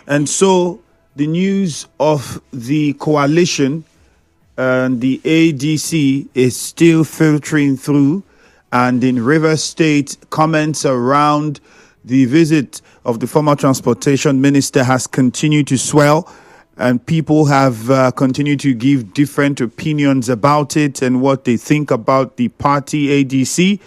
And so the news of the coalition and the ADC is still filtering through. And in Rivers State, comments around the visit of the former transportation minister has continued to swell. And people have continued to give different opinions about it and what they think about the party ADC.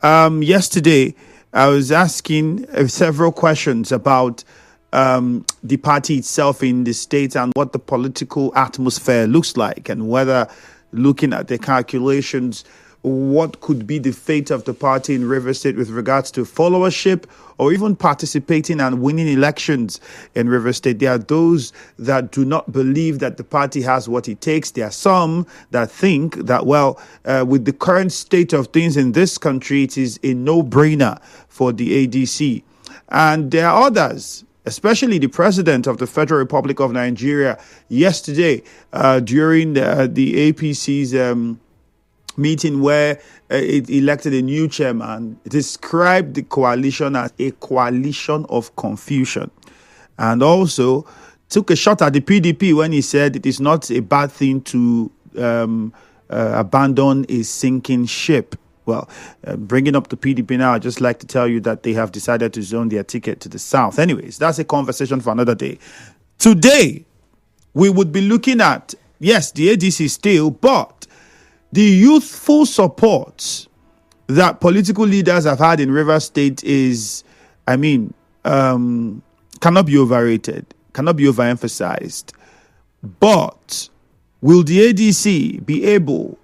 Yesterday, I was asking several questions about the party itself in the state and what the political atmosphere looks like, and whether, looking at the calculations, what could be the fate of the party in Rivers State with regards to followership or even participating and winning elections in Rivers State. There are those that do not believe that the party has what it takes. There are some that think that, with the current state of things in this country, it is a no-brainer for the ADC. And there are others, especially the president of the Federal Republic of Nigeria, yesterday during the APC's meeting where it elected a new chairman, described the coalition as a coalition of confusion, and also took a shot at the PDP when he said it is not a bad thing to abandon a sinking ship. Well, bringing up the PDP now, I'd just like to tell you that they have decided to zone their ticket to the south. Anyways, that's a conversation for another day. Today, we would be looking at, yes, the ADC still, but the youthful support that political leaders have had in Rivers State is, cannot be overrated, cannot be overemphasized. But will the ADC be able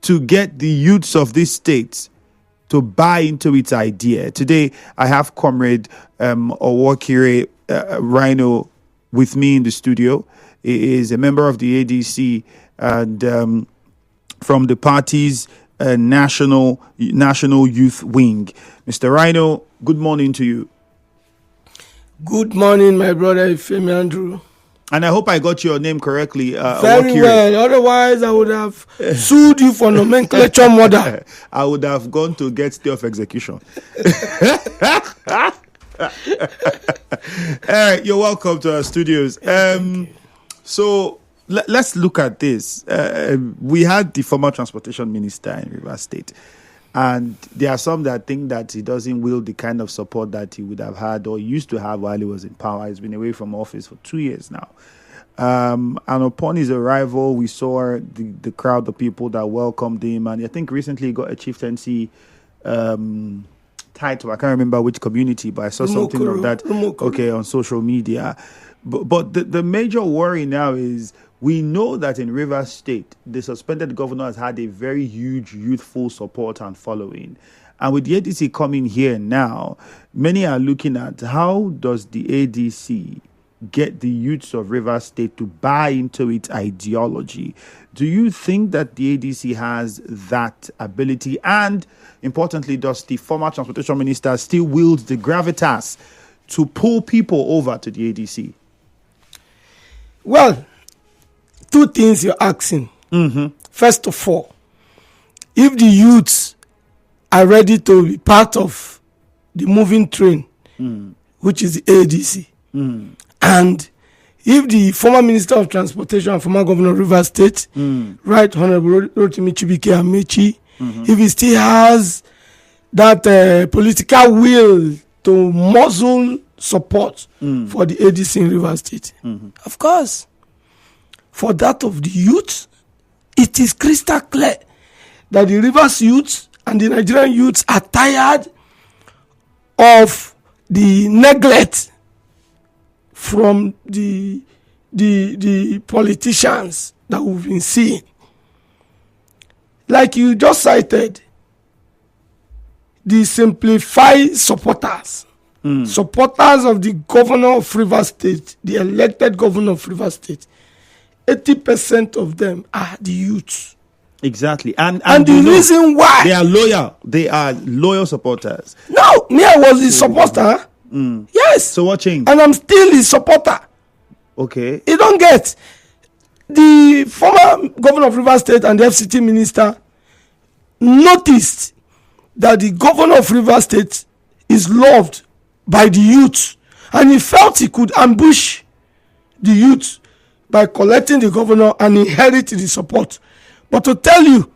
to get the youths of this state to buy into its idea? Today, I have Comrade Owhorkire, Rhino, with me in the studio. He is a member of the ADC and from the party's national youth wing. Mr. Rhino, good morning to you. Good morning, my brother Ifemi Andrew. And I hope I got your name correctly. Very well. Otherwise, I would have sued you for nomenclature murder. I would have gone to get stay of execution. All right, you're welcome to our studios. So let's look at this. We had the former transportation minister in Rivers State, and there are some that think that he doesn't wield the kind of support that he would have had or used to have while he was in power. He's been away from office for 2 years now. And upon his arrival, we saw the crowd of people that welcomed him, and I think recently he got a chieftaincy title. I can't remember which community, but I saw something of that on social media. But the major worry now is, we know that in Rivers State, the suspended governor has had a very huge youthful support and following. And with the ADC coming here now, many are looking at how does the ADC get the youths of Rivers State to buy into its ideology? Do you think that the ADC has that ability? And importantly, does the former transportation minister still wield the gravitas to pull people over to the ADC? Well, two things you're asking. Mm-hmm. First of all, if the youths are ready to be part of the moving train, which is the ADC, and if the former Minister of Transportation and former Governor of Rivers State, Right Honorable Rotimi Chibike Amechi, if he still has that political will to muzzle support for the ADC in Rivers State, of course, for that of the youth, it is crystal clear that the Rivers youths and the Nigerian youths are tired of the neglect from the politicians that we've been seeing. Like you just cited, the simplified supporters, supporters of the governor of Rivers State, the elected governor of Rivers State, 80% of them are the youths. Exactly. And the reason why they are loyal supporters. No, me, I was his supporter. Yes. So what changed? And I'm still his supporter. Okay. You don't get. The former governor of Rivers State and the FCT minister noticed that the governor of Rivers State is loved by the youth, And he felt he could ambush the youth by collecting the governor and inherit the support. But to tell you,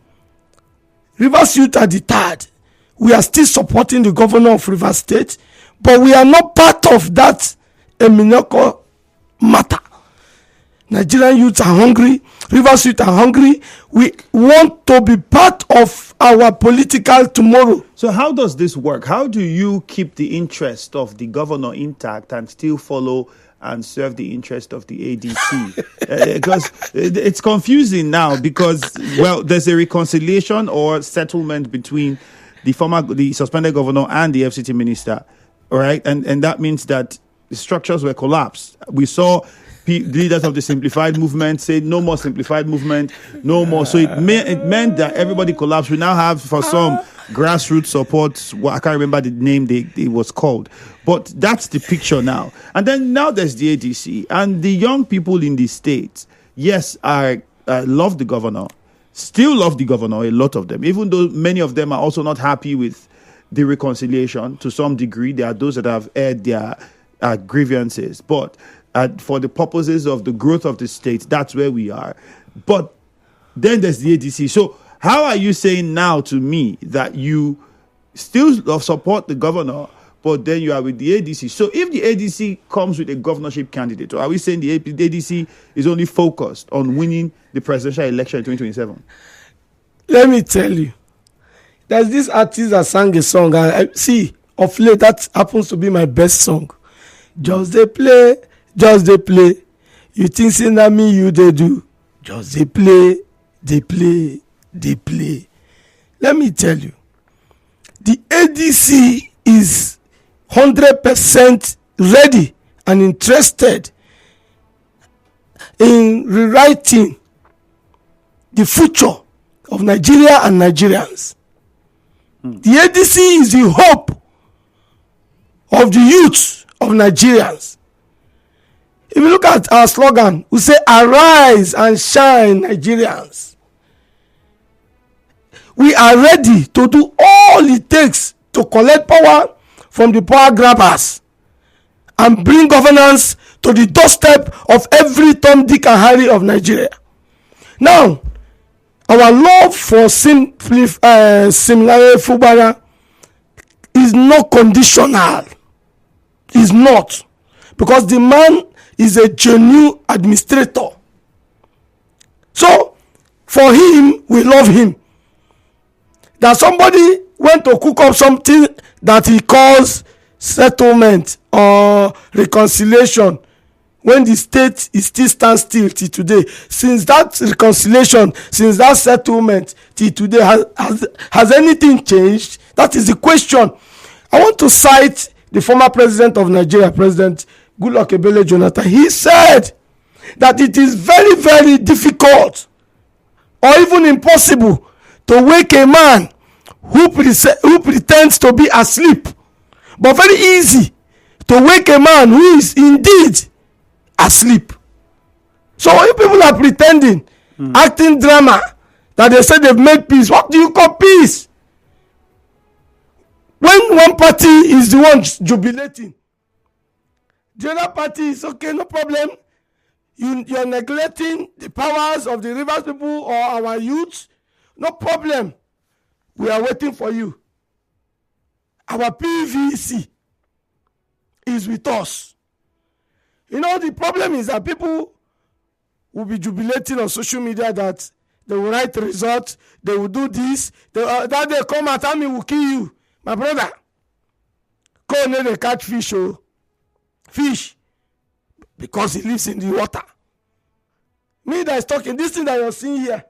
Rivers youth are deterred. We are still supporting the governor of Rivers State, but we are not part of that Eminoko matter. Nigerian youths are hungry. Rivers youth are hungry. We want to be part of our political tomorrow. So how does this work? How do you keep the interest of the governor intact and still follow and serve the interest of the ADC? Because it's confusing now because, well, there's a reconciliation or settlement between the suspended governor and the FCT minister, all right? And that means that the structures were collapsed. We saw leaders of the simplified movement say no more simplified movement, no more. So it meant that everybody collapsed. We now have, for some, grassroots support. Well, I can't remember the name it was called, but that's the picture now. And then now there's the ADC and the young people in the states. Yes, I love the governor, still love the governor, a lot of them, even though many of them are also not happy with the reconciliation to some degree. There are those that have aired their grievances, but for the purposes of the growth of the state, that's where we are. But then there's the ADC. So how are you saying now to me that you still support the governor, but then you are with the ADC? So if the ADC comes with a governorship candidate, or are we saying the ADC is only focused on winning the presidential election in 2027? Let me tell you, there's this artist that sang a song, and I see of late that happens to be my best song. Just they play. Just they play. You think say na me you they do. Just they play, they play, they play. Let me tell you, the ADC is 100% ready and interested in rewriting the future of Nigeria and Nigerians. The ADC is the hope of the youth of Nigerians. If you look at our slogan, we say, "Arise and shine, Nigerians." We are ready to do all it takes to collect power from the power grabbers and bring governance to the doorstep of every Tom, Dick, and Harry of Nigeria. Now, our love for Similare Fubara is not conditional. It's not. Because the man is a genuine administrator. So, for him, we love him. That somebody went to cook up something that he calls settlement or reconciliation when the state is still stand still till today. Since that reconciliation, since that settlement till today, has anything changed? That is the question. I want to cite the former president of Nigeria, President Goodluck Ebele Jonathan. He said that it is very, very difficult or even impossible to wake a man who pretends to be asleep, but very easy to wake a man who is indeed asleep. So if people are pretending, acting drama, that they say they've made peace, what do you call peace? When one party is the one jubilating, the other party is okay, no problem. You're neglecting the powers of the Rivers people or our youth, no problem. We are waiting for you. Our PVC is with us. You know, the problem is that people will be jubilating on social media that they will write results, they will do this, that they come and tell me will kill you. My brother, go near the catch fish, fish, because he lives in the water. Me that is talking, this thing that you're seeing here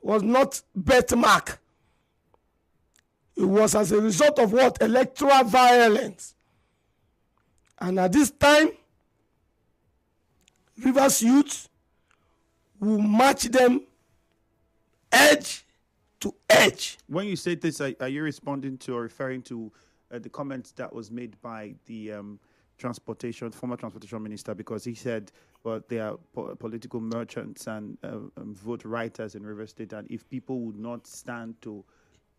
was not birthmark. It was as a result of what? Electoral violence. And at this time, Rivers youth will match them edge to edge. When you say this, are you responding to or referring to the comments that was made by the former transportation minister? Because he said, well, they are political merchants and vote writers in Rivers State, and if people would not stand to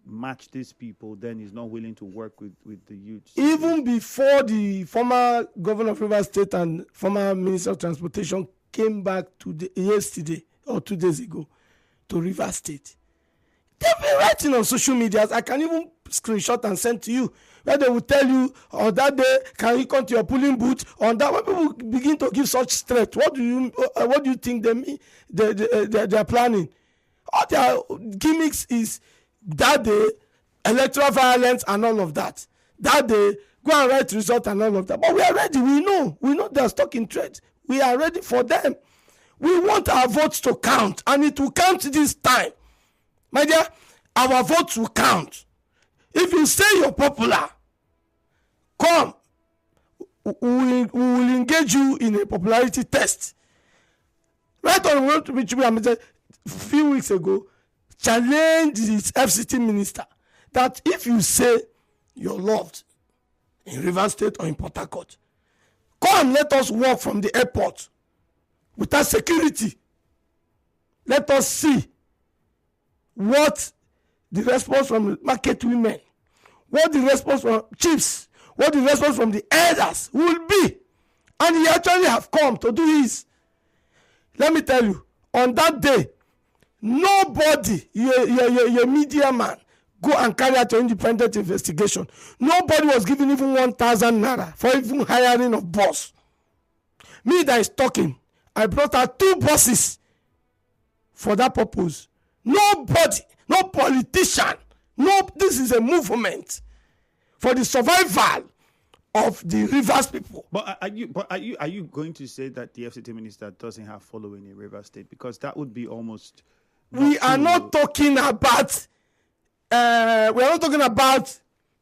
match these people, then he's not willing to work with the youths. Even before the former governor of Rivers State and former Minister of Transportation came back yesterday or 2 days ago to Rivers State, they've been writing on social media. I can even screenshot and send to you, where they will tell you on that day, can you come to your polling booth? On that, when people begin to give such threat, what do you think they are planning? All their gimmicks is that day electoral violence and all of that. That day go and write result and all of that. But we are ready. We know they are stuck in threat. We are ready for them. We want our votes to count, and it will count this time. My dear, our votes will count. If you say you're popular, come. We will engage you in a popularity test. Right on the road to which we a few weeks ago, challenged his FCT minister that if you say you're loved in Rivers State or in Port Harcourt, come let us walk from the airport without security. Let us see what the response from market women, what the response from chiefs, what the response from the elders will be. And he actually have come to do his. Let me tell you, on that day, nobody, your media man, go and carry out your independent investigation. Nobody was given even 1,000 naira for even hiring of boss. Me that is talking, I brought out 2 buses for that purpose. Nobody, no politician, this is a movement for the survival of the Rivers people. But are you going to say that the FCT minister doesn't have following in Rivers State? Because that would be almost. We are not talking about. We are not talking about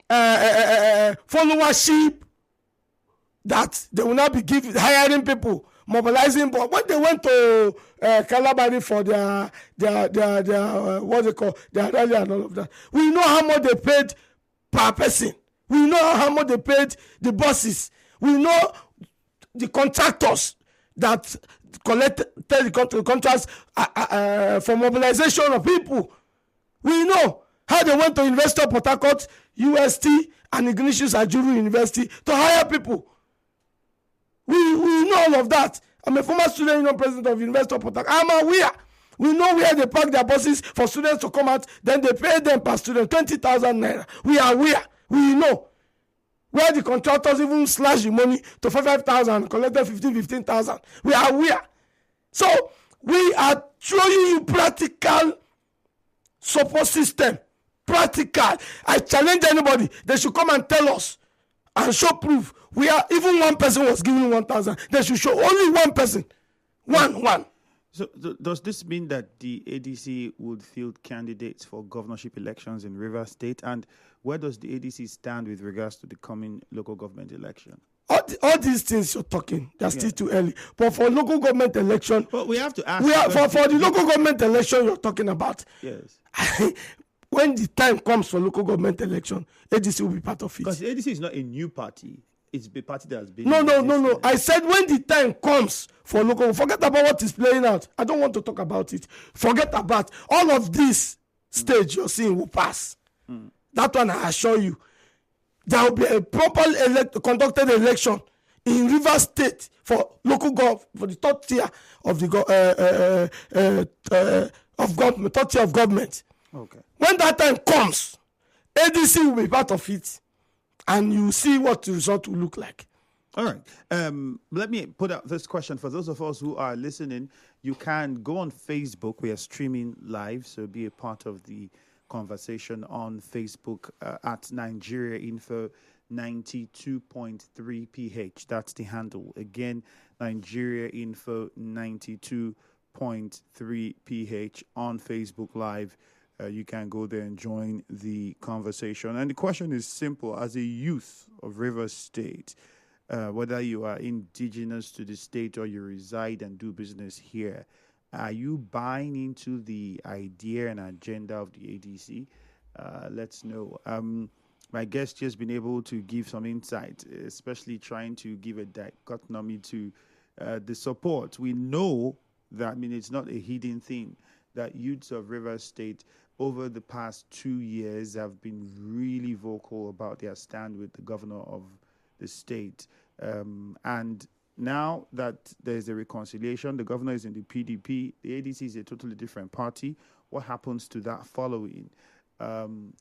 followership that they will not be hiring people, mobilizing. But when they went to Calabari for their what they call their rally and all of that, we know how much they paid per person. We know how much they paid the bosses. We know the contractors that collected the contracts for mobilization of people. We know how they went to University of Port Harcourt, UST, and Ignatius Ajuru University to hire people. We know all of that. I'm a former student union president of University of Port Harcourt. I'm aware. We know where they park their buses for students to come out. Then they pay them per student 20,000 naira. We are aware. We know where the contractors even slash the money to 5,000, collected 15,000. We are aware. So we are showing you practical support system. Practical. I challenge anybody. They should come and tell us and show proof. We are even one person was given 1,000. They should show only one person. One. So does this mean that the ADC would field candidates for governorship elections in Rivers State? And where does the ADC stand with regards to the coming local government election? All these things you're talking, they're still too early. But for local government election, well, we have to ask. For the local government election you're talking about, yes. When the time comes for local government election, ADC will be part of it. Because the ADC is not a new party. It's a party that has been. No. I said when the time comes for local, forget about what is playing out. I don't want to talk about it. Forget about all of this stage you're seeing will pass. That one I assure you. There will be a proper conducted election in Rivers State for local government, for the third tier of the government, third tier of government. Okay. When that time comes, ADC will be part of it, and you see what the result will look like. All right. Let me put out this question for those of us who are listening. You can go on Facebook. We are streaming live, so be a part of the conversation on Facebook at Nigeria Info 92.3 PH. That's the handle. Again, Nigeria Info 92.3 PH on Facebook Live. You can go there and join the conversation. And the question is simple. As a youth of Rivers State, whether you are indigenous to the state or you reside and do business here, are you buying into the idea and agenda of the ADC? Let's know. My guest just been able to give some insight, especially trying to give a dichotomy to the support. We know that, it's not a hidden thing that youths of Rivers State, over the past 2 years have been really vocal about their stand with the governor of the state. And now that there's a reconciliation, the governor is in the PDP, the ADC is a totally different party. What happens to that following?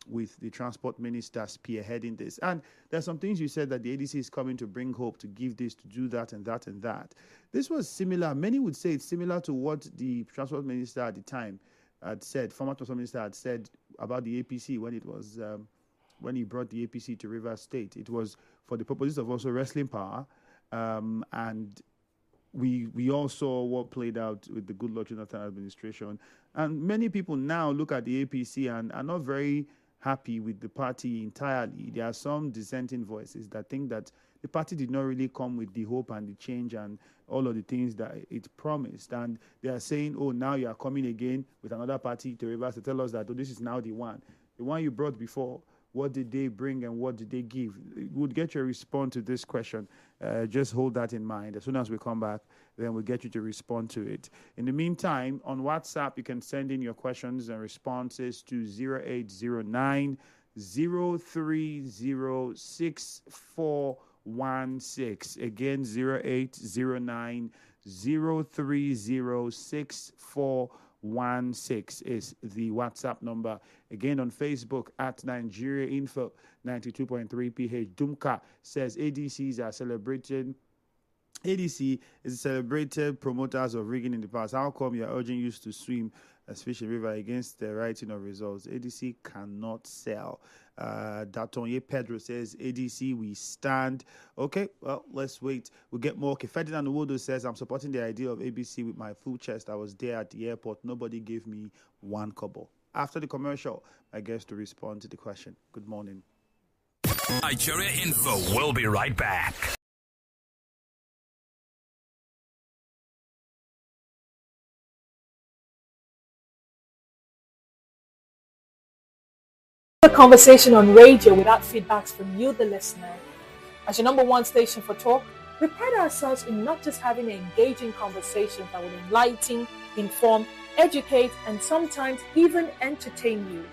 With the transport minister spearheading this. And there's some things you said that the ADC is coming to bring hope, to give this, to do that and that and that. This was similar. Many would say it's similar to what the transport minister at the time had said, former transport minister had said about the APC when it was, when he brought the APC to Rivers State. It was for the purposes of also wrestling power. And we all saw what played out with the Goodluck Jonathan administration. And many people now look at the APC and are not very happy with the party entirely. There are some dissenting voices that think that the party did not really come with the hope and the change and all of the things that it promised. And they are saying, oh, now you are coming again with another party to Rivers to tell us that, oh, this is now the one you brought before. What did they bring and what did they give? We'll get your response to this question. Just hold that in mind. As soon as we come back, then we'll get you to respond to it. In the meantime, on WhatsApp, you can send in your questions and responses to 0809 030 6416. Again, 0809 030 6416 is the WhatsApp number. Again, on Facebook at Nigeria Info 92.3 PH. Dumka says ADCs are celebrated. ADC is celebrated promoters of rigging in the past. How come you're urging youth to swim as fish in river against the writing of results? ADC cannot sell. Datonye Pedro says, ADC, we stand. Okay, well, let's wait. We'll get more. Okay, Ferdinand Uwodo says, I'm supporting the idea of ABC with my full chest. I was there at the airport. Nobody gave me one kobo. After the commercial, I guess to respond to the question. Good morning. Nigeria Info. We'll be right back. A conversation on radio without feedbacks from you, the listener. As your number one station for talk, we pride ourselves in not just having engaging conversations that will enlighten, inform, educate, and sometimes even entertain you.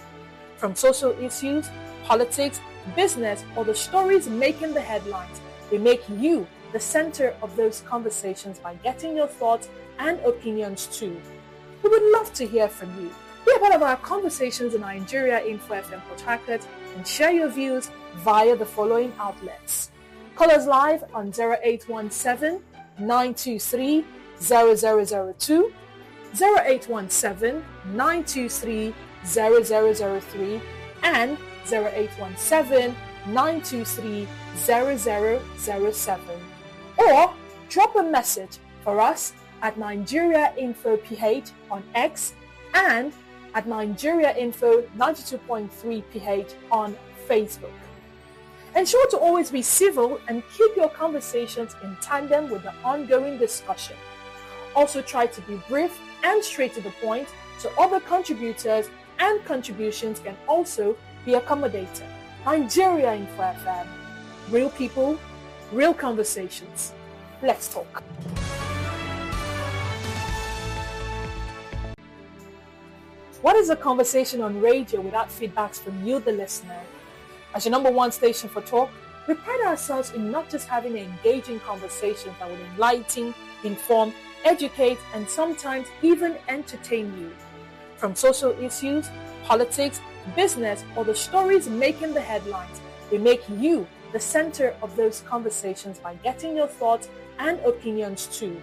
From social issues, politics, business, or the stories making the headlines, we make you the center of those conversations by getting your thoughts and opinions too. We would love to hear from you. Be a part of our conversations in Nigeria Info FM Port Harcourt and share your views via the following outlets. Call us live on 0817 923 0002, 0817 923 0003, and 0817 923 0007. Or drop a message for us at Nigeria Info PH on X and at Nigeria Info 92.3 PH on Facebook. Ensure to always be civil and keep your conversations in tandem with the ongoing discussion. Also try to be brief and straight to the point so other contributors and contributions can also be accommodated. Nigeria Info FM. Real people, real conversations. Let's talk. What is a conversation on radio without feedbacks from you, the listener? As your number one station for talk, we pride ourselves in not just having engaging conversations that will enlighten, inform, educate, and sometimes even entertain you. From social issues, politics, business, or the stories making the headlines, we make you the center of those conversations by getting your thoughts and opinions too.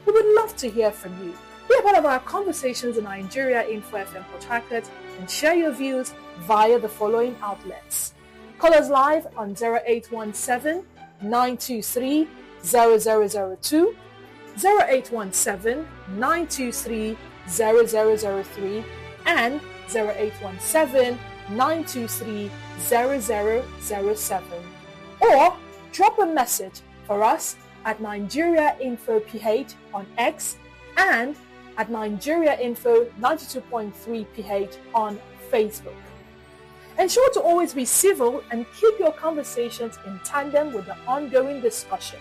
We would love to hear from you. Be a part of our conversations in Nigeria Info FM Port Harcourt and share your views via the following outlets. Call us live on 0817 923 0002, 0817 923 0003, and 0817 923 0007. Or drop a message for us at Nigeria Info PH on X and at Nigeria Info 92.3 PH on Facebook. Ensure to always be civil and keep your conversations in tandem with the ongoing discussion.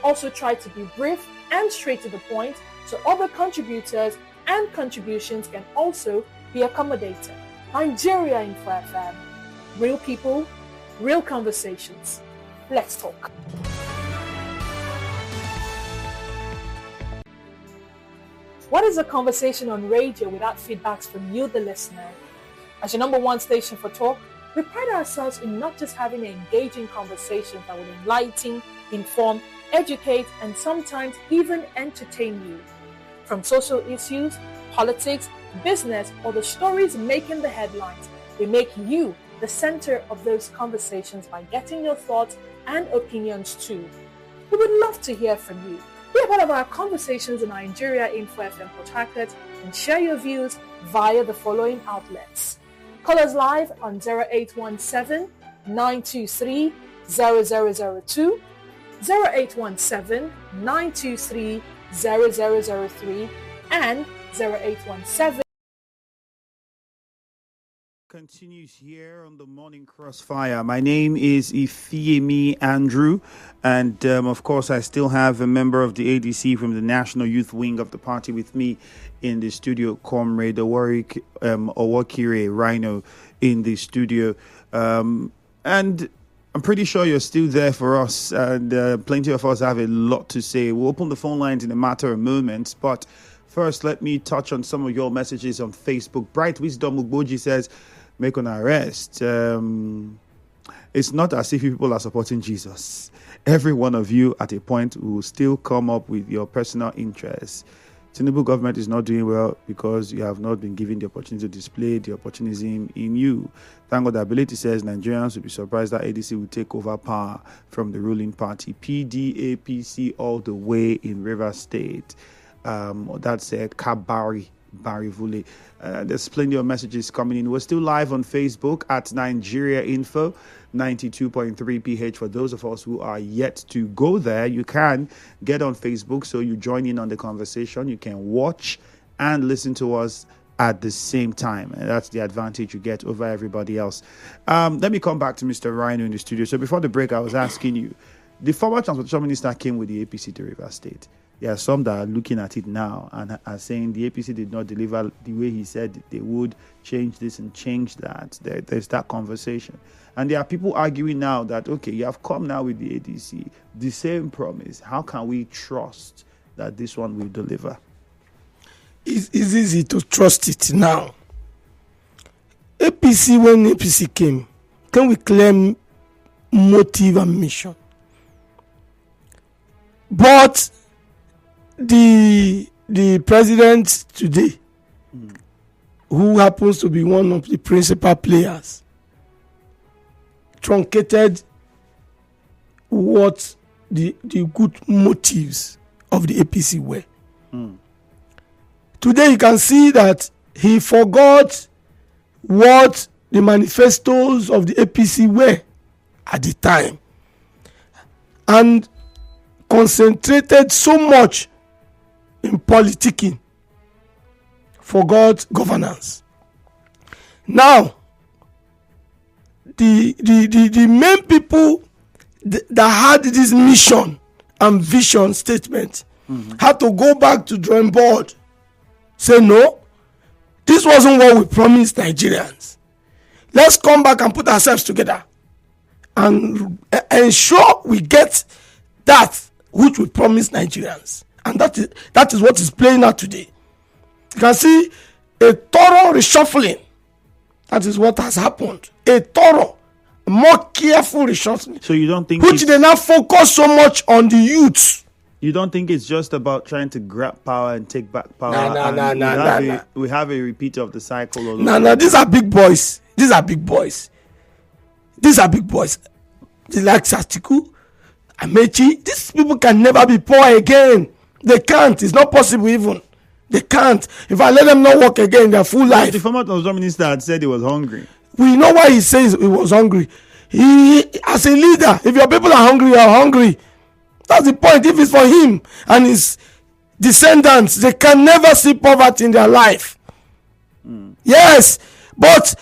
Also try to be brief and straight to the point so other contributors and contributions can also be accommodated. Nigeria Info FM. Real people, real conversations. Let's talk. What is a conversation on radio without feedbacks from you, the listener? As your number one station for talk, we pride ourselves in not just having engaging conversations that will enlighten, inform, educate, and sometimes even entertain you. From social issues, politics, business, or the stories making the headlines, we make you the center of those conversations by getting your thoughts and opinions too. We would love to hear from you. Be a part of our conversations in Nigeria Info FM Port Harcourt and share your views via the following outlets. Call us live on 0817 923 0002, 0817 923 0003, and 0817. Continues here on the Morning Crossfire. My name is Ifeyemi Andrew, and of course I still have a member of the ADC from the National Youth Wing of the party with me in the studio, Comrade Owhorkire, Rhino, in the studio, and I'm pretty sure you're still there for us, and plenty of us have a lot to say. We'll open the phone lines in a matter of moments, but first let me touch on some of your messages on Facebook. Bright Wisdom Ugboji says, make an arrest. It's not as if people are supporting Jesus. Every one of you at a point will still come up with your personal interests. Tinubu government is not doing well because you have not been given the opportunity to display the opportunism in you. Thank God Ability says Nigerians will be surprised that ADC will take over power from the ruling party. PDAPC all the way in Rivers State. That's Kabari Barivule. There's plenty of messages coming in. We're still live on Facebook at Nigeria Info 92.3 PH. For those of us who are yet to go there, you can get on Facebook, so you join in on the conversation. You can watch and listen to us at the same time, and that's the advantage you get over everybody else. Let me come back to Mr. Rhino in the studio. So before the break, I was asking you, the former transportation minister came with the APC to Rivers State. There are some that are looking at it now and are saying the APC did not deliver the way he said they would, change this and change that. There's that conversation. And there are people arguing now that, okay, you have come now with the ADC, the same promise. How can we trust that this one will deliver? It's easy to trust it now. APC, when APC came, can we claim motive and mission? But the president today, who happens to be one of the principal players, truncated what the good motives of the APC were. Today you can see that he forgot what the manifestos of the APC were at the time and concentrated so much in politicking, forgot governance. Now, the main people that had this mission and vision statement had to go back to drawing board, say no, this wasn't what we promised Nigerians. Let's come back and put ourselves together and ensure we get that which we promised Nigerians. And that is what is playing out today. You can see a thorough reshuffling. That is what has happened. A thorough, more careful reshuffling. So you don't think which they now focus so much on the youths. You don't think it's just about trying to grab power and take back power? No. We have a repeat of the cycle. No, these are big boys. These are big boys. They like Satiku, Amechi. These people can never be poor again. They can't. It's not possible even. They can't. If I let them not work again in their full life. The former transport minister had said he was hungry. We know why he says he was hungry. He, as a leader, if your people are hungry, you are hungry. That's the point. If it's for him and his descendants, they can never see poverty in their life. Yes, but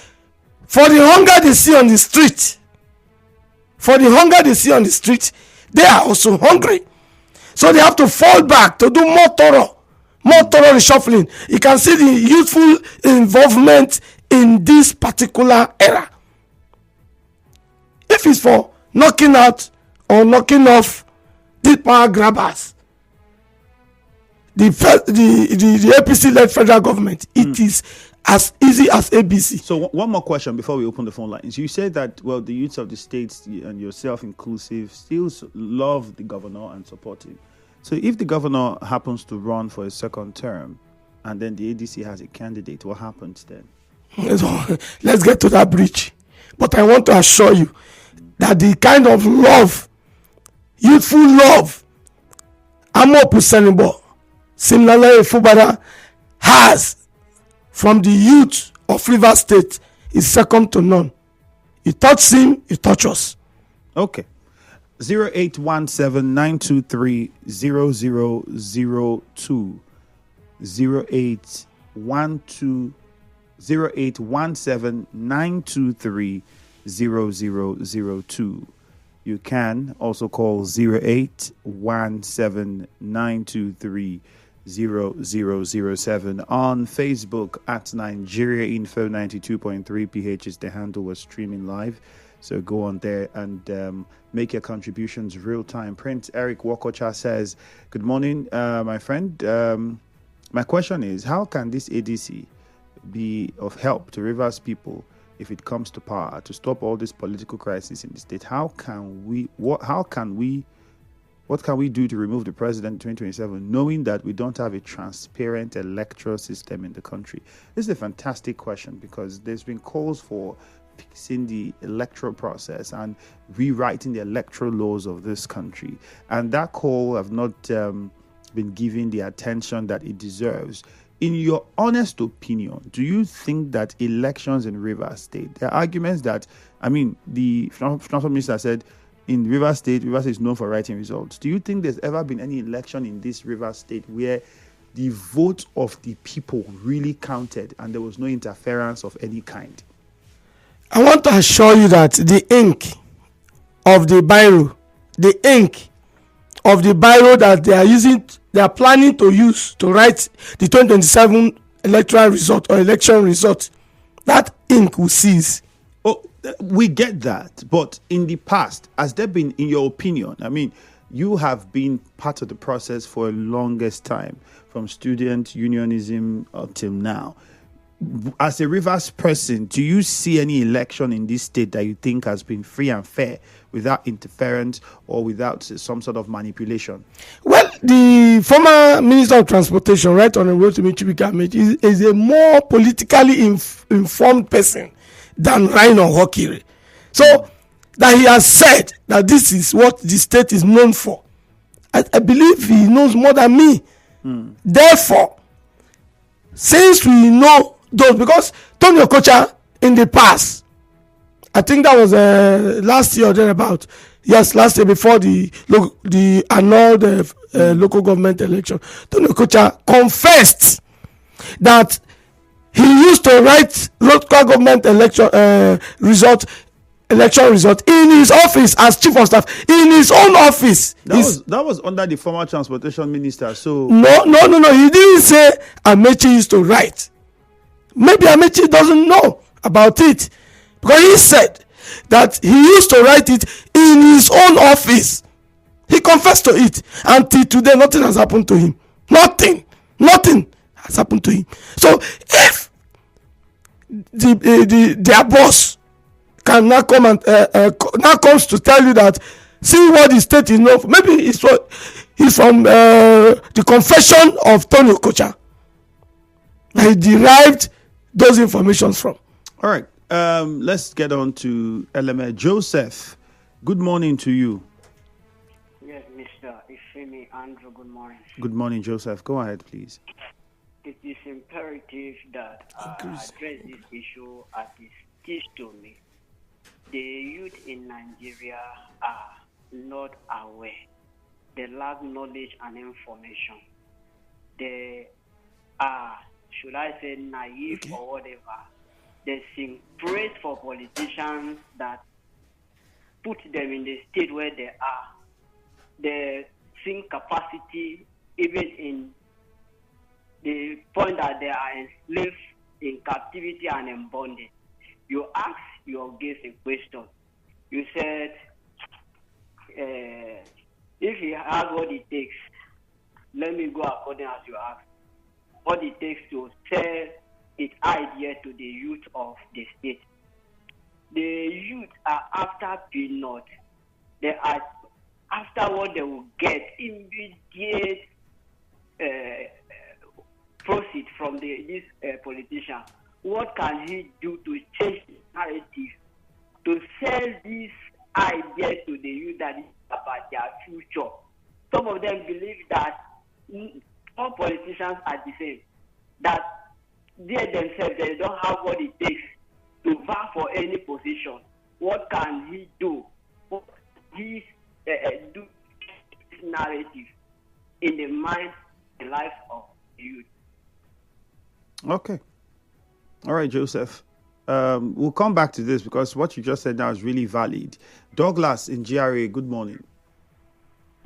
for the hunger they see on the street, they are also hungry. So they have to fall back to do more thorough reshuffling. You can see the youthful involvement in this particular era. If it's for knocking out or knocking off the power grabbers, the APC-led federal government, it is as easy as ABC. So one more question before we open the phone lines. You said that, well, the youths of the states and yourself inclusive still love the governor and support him. So if the governor happens to run for a second term and then the ADC has a candidate, what happens then? Let's get to that bridge. But I want to assure you that the kind of love, youthful love, Amopu Senebo, similarly Fubara has from the youth of Rivers State is second to none. You touch him, you touch us. Okay. 0817-923-0002. 0817-923-0002. You can also call 0817-923-0007 on Facebook at Nigeria Info 92.3 PH is the handle. We're streaming live, so go on there and make your contributions real time. Prince Eric Owhorkire says, good morning, my friend. My question is, how can this ADC be of help to Rivers people if it comes to power to stop all this political crisis in the state? What can we do to remove the president in 2027, knowing that we don't have a transparent electoral system in the country? This is a fantastic question because there's been calls for fixing the electoral process and rewriting the electoral laws of this country, and that call have not been given the attention that it deserves. In your honest opinion, do you think that elections in Rivers State, there are arguments that, the financial minister said in Rivers State is known for writing results. Do you think there's ever been any election in this Rivers State where the vote of the people really counted and there was no interference of any kind? I want to assure you that the ink of the biro that they are planning to use to write the 2027 electoral result or election result, that ink will cease. Oh, we get that, but in the past, has there been, in your opinion, you have been part of the process for the longest time, from student unionism until now. As a Rivers person, do you see any election in this state that you think has been free and fair without interference or without some sort of manipulation? Well, the former Minister of Transportation, right on the road to Michigan, is a more politically informed person than Rhino Owhorkire. So that he has said that this is what the state is known for. I believe he knows more than me. Therefore, since we know those, because Tony Okocha in the past, I think that was last year or thereabout. Yes, last year before the annulled local government election, Tony Okocha confessed that he used to write local government election result in his office as chief of staff, in his own office. That was under the former transportation minister. So no, he didn't say Amechi used to write. Maybe Amechi doesn't know about it, because he said that he used to write it in his own office. He confessed to it. Until today, nothing has happened to him. Nothing has happened to him. So if their boss can now come and now comes to tell you that, see what the state is known for, maybe it's from the confession of Tony Okocha that he derived those informations from. All right, let's get on to LMA. Joseph, good morning to you. Yes, Mr. Ifemi Andrew, good morning. Good morning, Joseph. Go ahead, please. It is imperative that I address this issue as it is to me. The youth in Nigeria are not aware. They lack knowledge and information. They are, should I say, naive or whatever. They sing praise for politicians that put them in the state where they are. They sing capacity even in the point that they are enslaved in captivity and in bondage. You asked your guest a question. You said, if he has what it takes, let me go according as you asked. What it takes to sell its idea to the youth of the state. The youth are after peanut. They are after what they will get immediate proceed from this politician. What can he do to change the narrative, to sell this idea to the youth that is about their future? Some of them believe that all politicians are the same, that they themselves, they don't have what it takes to vie for any position. What can he do? What he do this narrative in the mind and life of the youth? Okay. All right, Joseph. We'll come back to this because what you just said now is really valid. Douglas in GRA, good morning.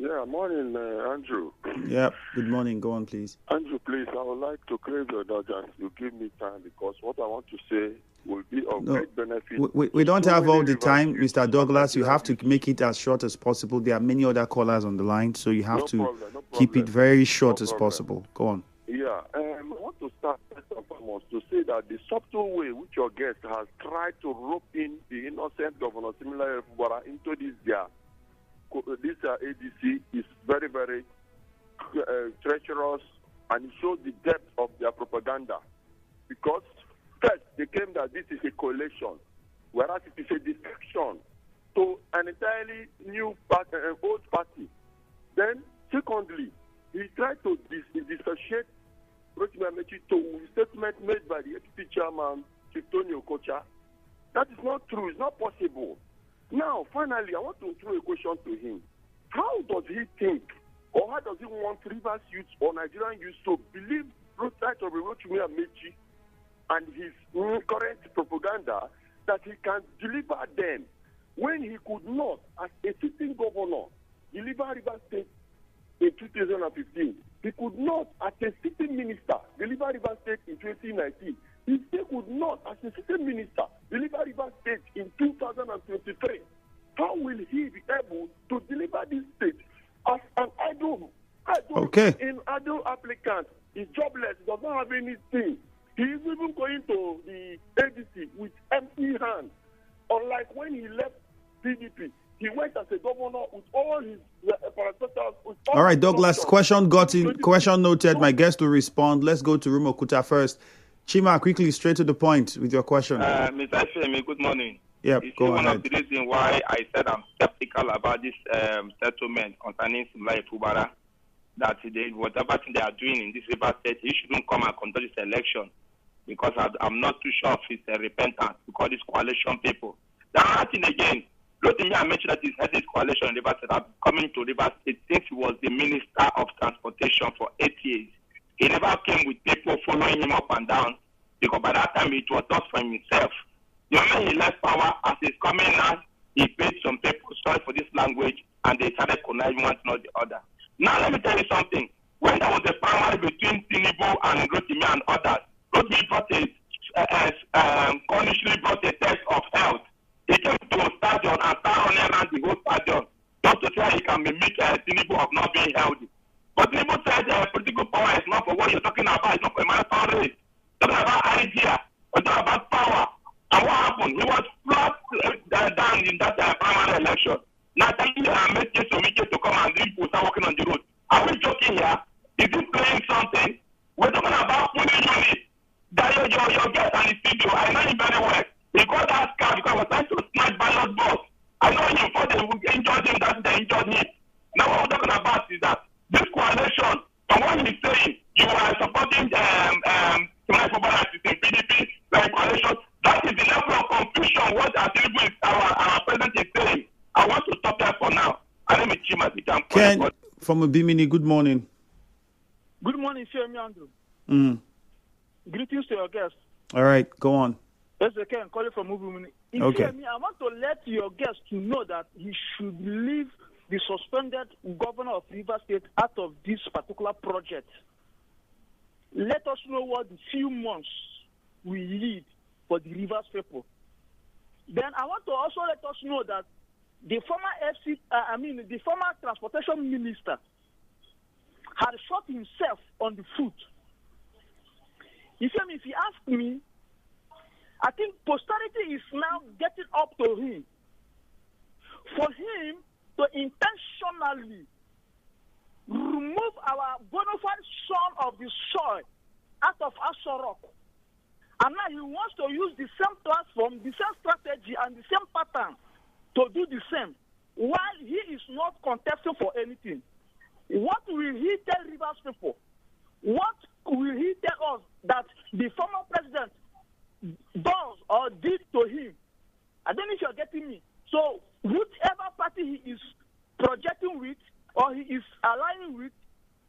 Yeah, morning, Andrew. Yeah, good morning. Go on, please. Andrew, please, I would like to crave your indulgence. You give me time because what I want to say will be of great benefit. We don't have all the time, Mr. Douglas. You have to make it as short as possible. There are many other callers on the line, so you have to keep it very short as possible. Go on. Yeah, I want to start first and foremost to say that the subtle way which your guest has tried to rope in the innocent Governor Similar into this ADC is very, very treacherous, and it shows the depth of their propaganda. Because first, they claim that this is a coalition, whereas it is a defection to an entirely new party, old party. Then, secondly, he tried to dissociate Rotimi Amechi to a statement made by the APC chairman, Chief Tony Okocha. That is not true. It's not possible. Now, finally, I want to throw a question to him. How does he think, or how does he want Rivers youth or Nigerian youth to believe Rotimi Amechi and his current propaganda that he can deliver them when he could not, as a sitting governor, deliver Rivers State in 2015? He could not, as a sitting minister, deliver Rivers State in 2019. He still could not, as a sitting minister, deliver Rivers State in 2023. How will he be able to deliver this state as an idle applicant? He's jobless, does not have anything. He is even going to the ADC with empty hands. Unlike when he left PDP, he went as a governor with all his parastatals. All right, Douglas, question noted. My guest will respond. Let's go to Rumo Kuta first. Chima, quickly, straight to the point with your question. Mr. Femi, good morning. Yeah, go ahead. One of the reasons why I said I'm skeptical about this settlement concerning Simlai Fubara, that whatever thing they are doing in this River State, he shouldn't come and conduct this election, because I'm not too sure if it's repentance, because it's coalition people. The other thing again, Rotimi Amechi that is heading this coalition in River State, I'm coming to River State since he was the Minister of Transportation for 8 years. He never came with people following him up and down, because by that time it was not for himself. The moment he left power, as he's coming now, he paid some people, sorry for this language, and they started conniving one to the other. Now let me tell you something. When there was a primary between Tinubu and Rotimi and others, Rotimi brought a test of health. He came to a stadion and started running around the whole stadion just to say he can mimic Tinubu of not being healthy. But Tinubu said political power is not for what you're talking about, it's not for a marathon race. Talking about idea, we're talking about power. And what happened? He was flat down in that primary election. Now, I made case to come and people start working on the road. Are we joking here? Is he playing something? We're talking about pulling unit. That your guest and his video, I know him very well. He got that scar because he was trying to snatch ballot box. I know him before they injured him, that they injured him. Now, what we're talking about is that this coalition, from what he's saying, you are supporting Simon Fubara in PDP, like coalition. That is the level of confusion what our president is saying. I want to stop there for now. And let me check my video. Ken from Ubimini, good morning. Good morning, Femi Andrew. Greetings to your guest. All right, go on. Yes, I can call it from Ubimini. Okay. Femi, I want to let your guest to know that he should leave the suspended governor of Rivers State out of this particular project. Let us know what the few months will yield for the Rivers people. Then I want to also let us know that the former transportation minister had shot himself on the foot. If you ask me, I think posterity is now getting up to him. For him to intentionally remove our bona fide son of the soil out of Asorok. And now he wants to use the same platform, the same strategy, and the same pattern to do the same, while he is not contesting for anything. What will he tell Rivers people? What will he tell us that the former president does or did to him? I don't know if you're getting me. So, whichever party he is projecting with or he is aligning with,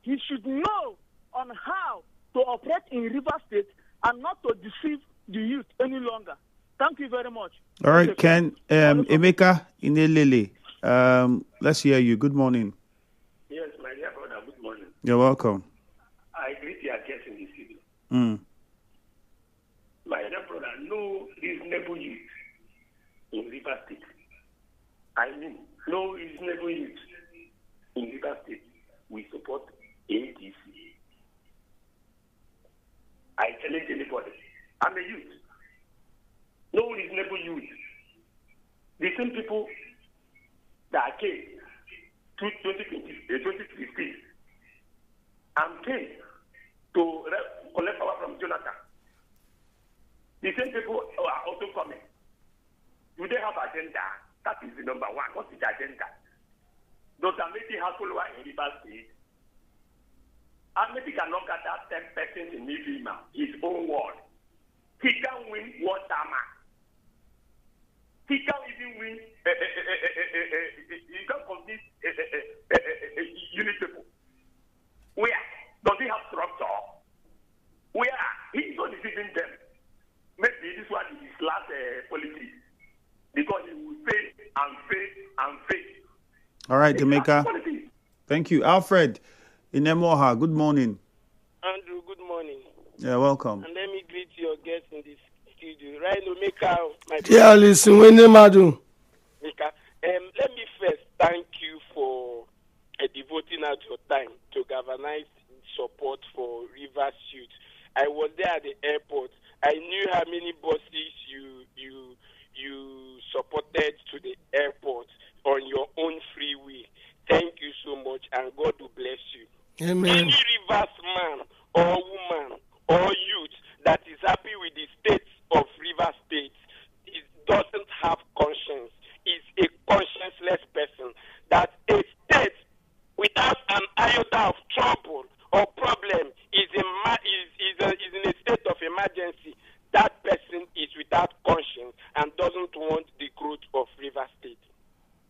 he should know on how to operate in Rivers State and not to deceive the youth any longer. Thank you very much. All right, Ken. Emeka Inelele, let's hear you. Good morning. Yes, my dear brother, good morning. You're welcome. I greet your guests in this evening. My dear brother, no reasonable youth in River State. I mean, no reasonable youth in River State will support ADC. I challenge anybody. I'm a youth. No reasonable youth. The same people that came to 2015 and came to collect power from Jonathan. The same people are also coming. Do they have agenda? That is the number one. What is the agenda? Does that make it happen in River State? And maybe cannot get that 10 persons in his own word. He can win Waterman. He can even win. He can convince unit people. Where does he have structure? Where he's not deceiving them. Maybe this one is his last politics because he will fail and fail and fail. All right, Emeka. Thank you, Alfred. In Emoha, good morning. Andrew, good morning. Yeah, welcome. And let me greet your guests in this studio. Rhino, Meka, my Yeah, listen, when Madu. Meka, let me first thank you for devoting out your time to galvanize support for Rivers Youth. I was there at the airport. I knew how many buses you supported to the airport on your own free will. Thank you so much, and God will bless you. Amen. Any Rivers man or woman or youth that is happy with the state of Rivers State doesn't have conscience. Is a conscienceless person. That a state without an iota of trouble or problem is in a state of emergency. That person is without conscience and doesn't want the growth of Rivers State.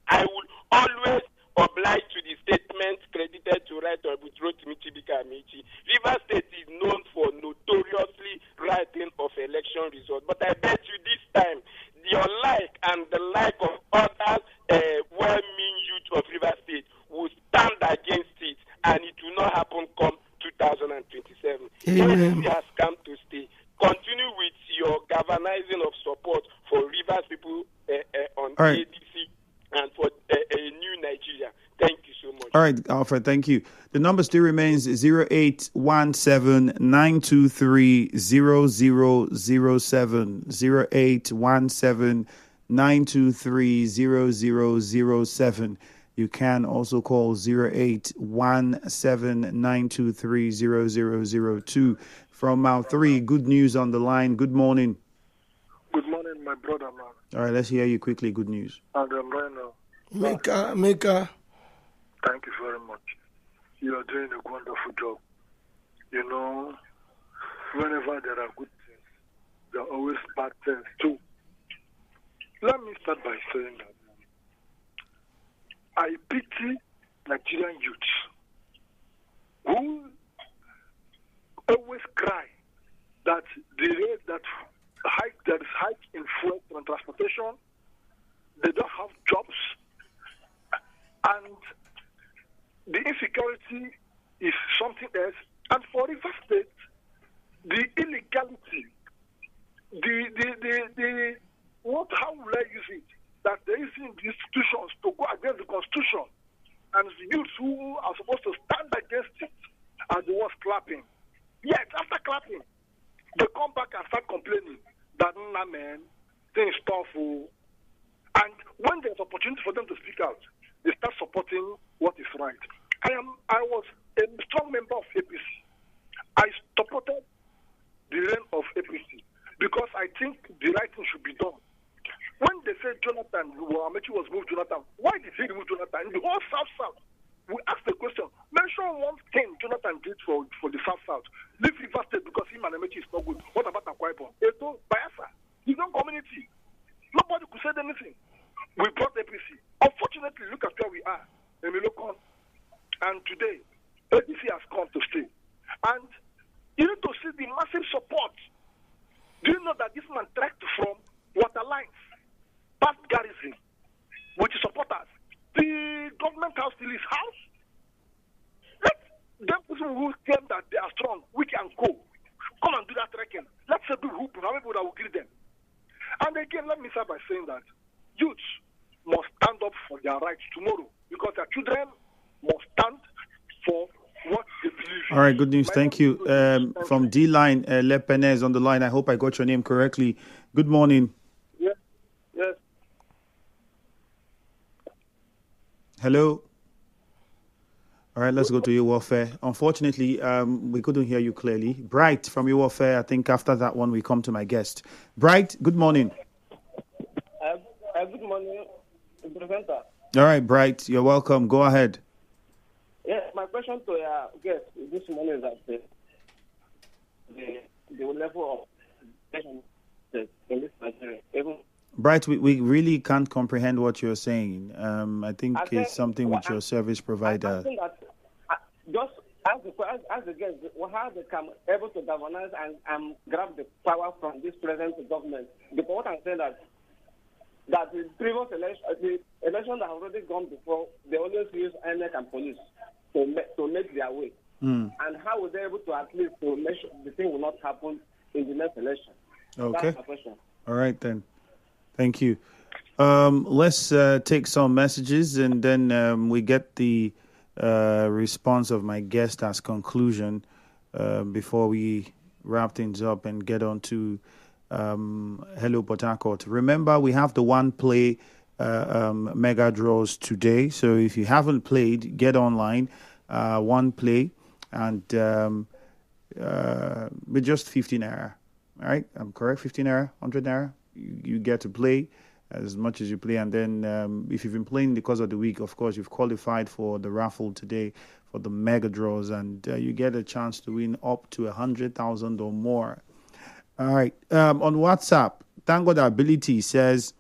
I will always oblige to the statement credited to Right Honorable Rotimi Amici. Rivers State is known for notoriously writing of election results. But I bet you this time, your like and the like of other well-meaning youth of Rivers State will stand against it, and it will not happen come 2027. Amen. It has come to stay. Continue with your galvanizing of support for Rivers people on right. ADC and for a new Nigeria. Thank you so much. All right, Alfred, thank you. The number still remains 0817-923-0007. 0817-923-0007. You can also call 0817-923-0002. From our three, good news on the line. Good morning. Good morning, my brother, man. All right, let's hear you quickly. Good news. And Rhino. Meka. Thank you very much. You are doing a wonderful job. You know, whenever there are good things, there are always bad things too. Let me start by saying that I pity Nigerian youths who always cry that the rate that is hike in fuel and transportation, they don't have jobs, and the insecurity is something else. And for River State, the illegality how will I use it? That there is institutions to go against the constitution, and the youths who are supposed to stand against it are the ones clapping. Yet after clapping, they come back and start complaining that nah man, things tough. And when there's opportunity for them to speak out, they start supporting what is right. I was a strong member of APC. I supported the reign of APC because I think the right thing should be done. When they said Jonathan, Amechi was moved Jonathan, why did he remove Jonathan? In the whole South, we asked the question, mention one thing Jonathan did for the South. Leave River State because him and Amechi is not good. What about Akwa Ibom? Eto, Bayelsa, his own community. Nobody could say anything. We brought APC. Unfortunately, look at where we are in Milokon. And today, APC has come to stay. And you need to see the massive support. Do you know that this man trekked from water lines, past Garrison, with his supporters? The government house still his house. Let them people who claim that they are strong, we can go. Come and do that trekking. Let's say do hoop, how many people that will greet them. And again, let me start by saying that youths must stand up for their rights tomorrow because their children must stand for what they believe in. All right, good news. Thank you. From D-Line, Le Penez on the line. I hope I got your name correctly. Good morning. Yes. Hello. All right, let's go to your warfare. Unfortunately, we couldn't hear you clearly. Bright from your warfare. I think after that one, we come to my guest. Bright, good morning. Good morning, presenter. All right, Bright, you're welcome. Go ahead. Yes, my question to your guest this morning is that the level of in this Nigeria, even Bright, we really can't comprehend what you're saying. I think it's something with your service provider. I think that just as the guest, how they can able to galvanize and grab the power from this present government. Because what I'm saying that the previous election, the election that have already gone before, they always use INEC and police to make their way. And how were they able to at least to make sure the thing will not happen in the next election? Okay. That's my question. All right then. Thank you. Let's take some messages and then we get the response of my guest as conclusion before we wrap things up and get on to Hello Port Harcourt. Remember, we have the one play mega draws today. So if you haven't played, get online, one play, and with just 15 naira. All right, I'm correct, 15 naira, 100 naira. You get to play as much as you play, and then if you've been playing the course of the week, of course, you've qualified for the raffle today for the mega draws, and you get a chance to win up to 100,000 or more. All right. On WhatsApp, Thank God Ability says,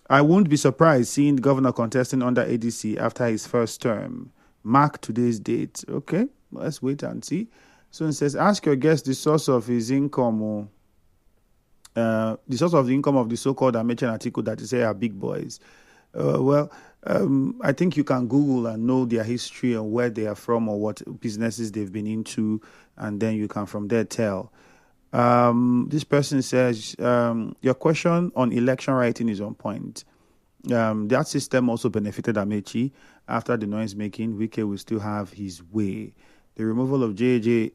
I won't be surprised seeing the governor contesting under ADC after his first term. Mark today's date. Okay, let's wait and see. So it says, ask your guest the source of his income, the source of the income of the so-called Amechi and Atiku that you say are big boys. I think you can Google and know their history and where they are from or what businesses they've been into, and then you can from there tell. This person says, your question on election writing is on point. That system also benefited Amechi. After the noise making, Wike will still have his way. The removal of GEJ,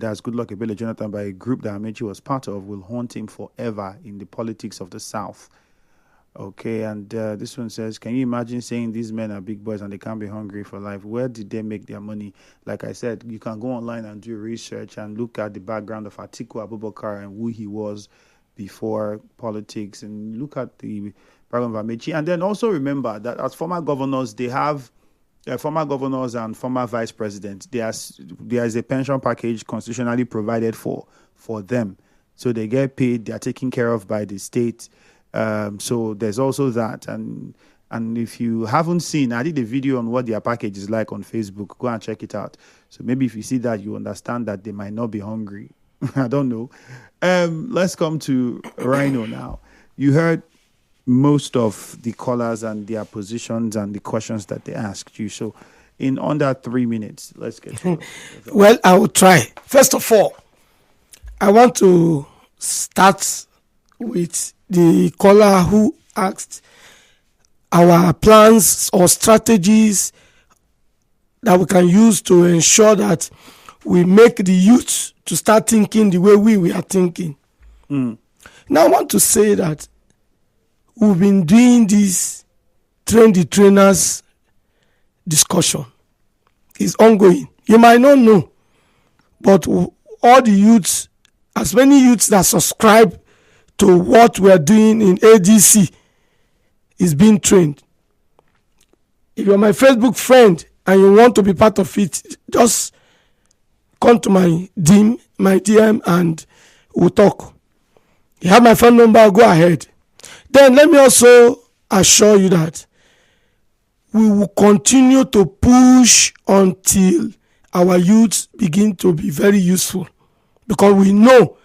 that's Goodluck Ebele Jonathan, by a group that Amechi was part of, will haunt him forever in the politics of the South. Okay, and this one says, can you imagine saying these men are big boys and they can't be hungry for life? Where did they make their money? Like I said, you can go online and do research and look at the background of Atiku Abubakar and who he was before politics, and look at the background of Amechi. And then also remember that as former governors, they have former governors and former vice presidents. There is a pension package constitutionally provided for them. So they get paid, they are taken care of by the state. So there's also that, and if you haven't seen, I did a video on what their package is like on Facebook. Go and check it out. So maybe if you see that, you understand that they might not be hungry. I don't know. Let's come to Rhino now. You heard most of the callers and their positions and the questions that they asked you. So in under 3 minutes, let's get to it. Well, I will try. First of all, I want to start with the caller who asked our plans or strategies that we can use to ensure that we make the youth to start thinking the way we are thinking. Now I want to say that we've been doing this train the trainers discussion. It's ongoing. You might not know, but all the youths, as many youths that subscribe to what we're doing in ADC is being trained. If you're my Facebook friend and you want to be part of it, just come to my DM, and we'll talk. You have my phone number, go ahead. Then let me also assure you that we will continue to push until our youths begin to be very useful, because we know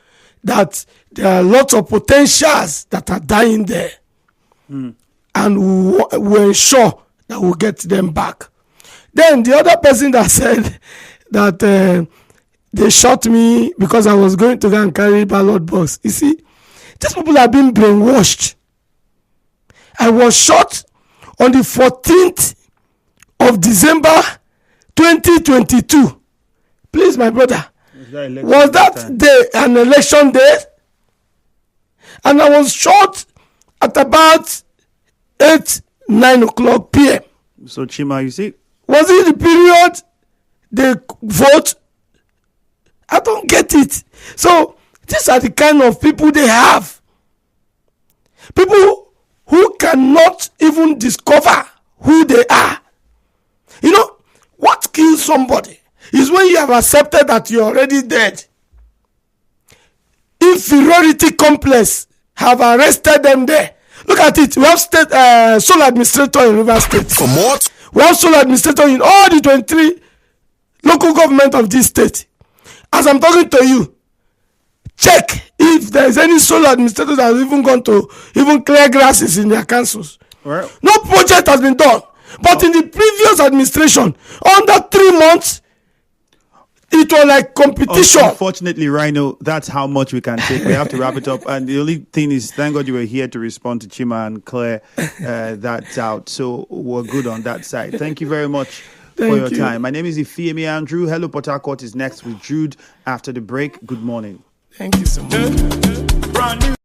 that there are lots of potentials that are dying there, and we'll ensure that we'll get them back. Then the other person that said that they shot me because I was going to go and carry ballot box. You see, these people have been brainwashed. I was shot on the 14th of December 2022. Please, my brother, was that day an election day? And I was shot at about 9 o'clock p.m. So, Chima, you see? Was it the period they vote? I don't get it. So, these are the kind of people they have. People who cannot even discover who they are. You know, what kills somebody is when you have accepted that you're already dead. Inferiority complex have arrested them there. Look at it. We have state sole administrator in River State. For more? We have sole administrator in all the 23 local government of this state. As I'm talking to you, check if there is any sole administrator that has even gone to even clear grasses in their councils. Right. No project has been done. But in the previous administration, under 3 months, it was like competition. Unfortunately, Rhino, that's how much we can take. We have to wrap it up. And the only thing is, thank God you were here to respond to Chima and Claire. That's out. So we're good on that side. Thank you very much for your time. My name is Ifeemi Andrew. Hello, Port Harcourt is next with Jude after the break. Good morning. Thank you so much.